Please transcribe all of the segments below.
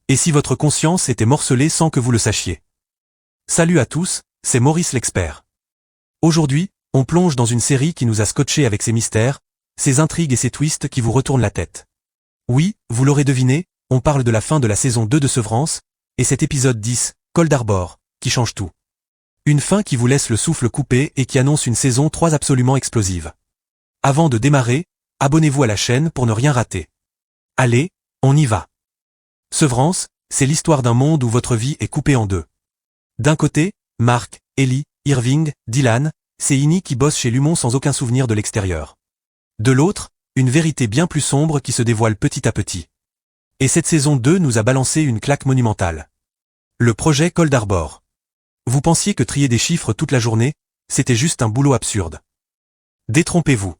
Et si votre conscience était morcelée sans que vous le sachiez? Salut à tous, c'est Maurice l'expert. Aujourd'hui, on plonge dans une série qui nous a scotchés avec ses mystères, ses intrigues et ses twists qui vous retournent la tête. Oui, vous l'aurez deviné, on parle de la fin de la saison 2 de Severance, et cet épisode 10, Cold Harbor, qui change tout. Une fin qui vous laisse le souffle coupé et qui annonce une saison 3 absolument explosive. Avant de démarrer, abonnez-vous à la chaîne pour ne rien rater. Allez, on y va. Severance, c'est l'histoire d'un monde où votre vie est coupée en deux. D'un côté, Mark, Ellie, Irving, Dylan, c'est Innie qui bosse chez Lumon sans aucun souvenir de l'extérieur. De l'autre, une vérité bien plus sombre qui se dévoile petit à petit. Et cette saison 2 nous a balancé une claque monumentale. Le projet Cold Harbor. Vous pensiez que trier des chiffres toute la journée, c'était juste un boulot absurde. Détrompez-vous.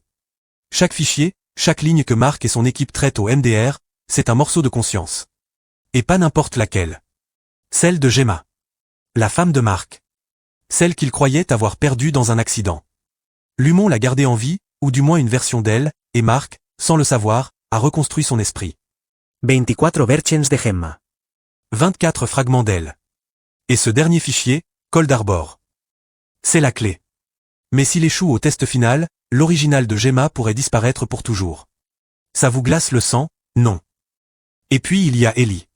Chaque fichier, chaque ligne que Mark et son équipe traitent au MDR, c'est un morceau de conscience. Et pas n'importe laquelle. Celle de Gemma. La femme de Mark. Celle qu'il croyait avoir perdue dans un accident. Lumon l'a gardée en vie, ou du moins une version d'elle, et Mark, sans le savoir, a reconstruit son esprit. 24 versions de Gemma. 24 fragments d'elle. Et ce dernier fichier, Cold Harbor. C'est la clé. Mais s'il échoue au test final, l'original de Gemma pourrait disparaître pour toujours. Ça vous glace le sang? Non. Et puis il y a Ellie.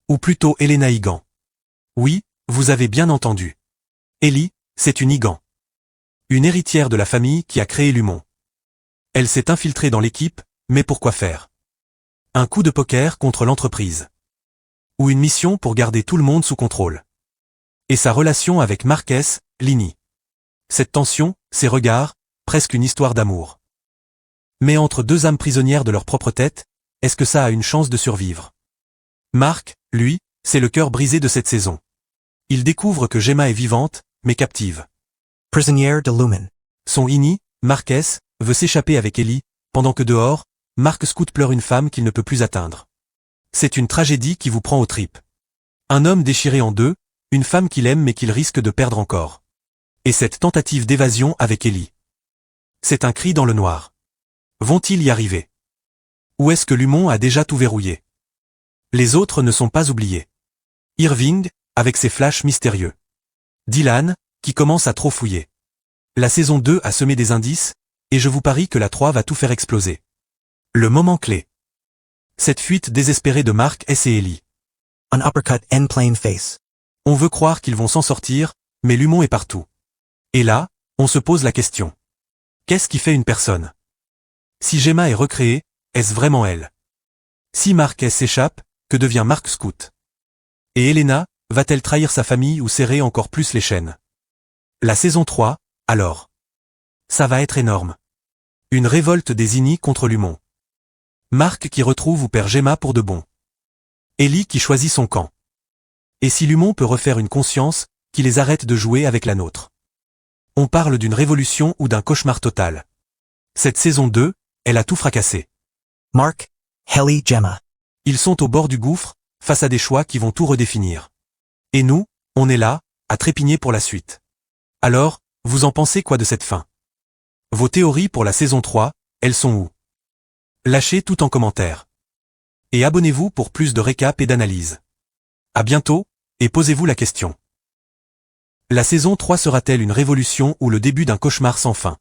Ou plutôt Elena Higan. Oui, vous avez bien entendu. Ellie, c'est une Higan. Une héritière de la famille qui a créé Lumon. Elle s'est infiltrée dans l'équipe, mais pour quoi faire? Un coup de poker contre l'entreprise. Ou une mission pour garder tout le monde sous contrôle. Et sa relation avec Marques, Linny. Cette tension, ces regards, presque une histoire d'amour. Mais entre deux âmes prisonnières de leur propre tête, est-ce que ça a une chance de survivre? Mark, lui, c'est le cœur brisé de cette saison. Il découvre que Gemma est vivante, mais captive. Prisonnière de Lumen. Son Innie, Marques, veut s'échapper avec Ellie, pendant que dehors, Mark Scout pleure une femme qu'il ne peut plus atteindre. C'est une tragédie qui vous prend aux tripes. Un homme déchiré en deux, une femme qu'il aime mais qu'il risque de perdre encore. Et cette tentative d'évasion avec Ellie. C'est un cri dans le noir. Vont-ils y arriver? Ou est-ce que Lumon a déjà tout verrouillé? Les autres ne sont pas oubliés. Irving, avec ses flashs mystérieux. Dylan, qui commence à trop fouiller. La saison 2 a semé des indices, et je vous parie que la 3 va tout faire exploser. Le moment clé. Cette fuite désespérée de Mark et Ellie. An uppercut in plain face. On veut croire qu'ils vont s'en sortir, mais Lumon est partout. Et là, on se pose la question. Qu'est-ce qui fait une personne? Si Gemma est recréée, est-ce vraiment elle? Si Mark s'échappe, que devient Mark Scout? Et Elena, va-t-elle trahir sa famille ou serrer encore plus les chaînes? La saison 3, alors. Ça va être énorme. Une révolte des Innie contre Lumon. Mark qui retrouve ou perd Gemma pour de bon. Ellie qui choisit son camp. Et si Lumon peut refaire une conscience, qui les arrête de jouer avec la nôtre? On parle d'une révolution ou d'un cauchemar total. Cette saison 2, elle a tout fracassé. Mark, Ellie, Gemma. Ils sont au bord du gouffre, face à des choix qui vont tout redéfinir. Et nous, on est là, à trépigner pour la suite. Alors, vous en pensez quoi de cette fin? Vos théories pour la saison 3, elles sont où? Lâchez tout en commentaire. Et abonnez-vous pour plus de récap et d'analyse. À bientôt, et posez-vous la question. La saison 3 sera-t-elle une révolution ou le début d'un cauchemar sans fin?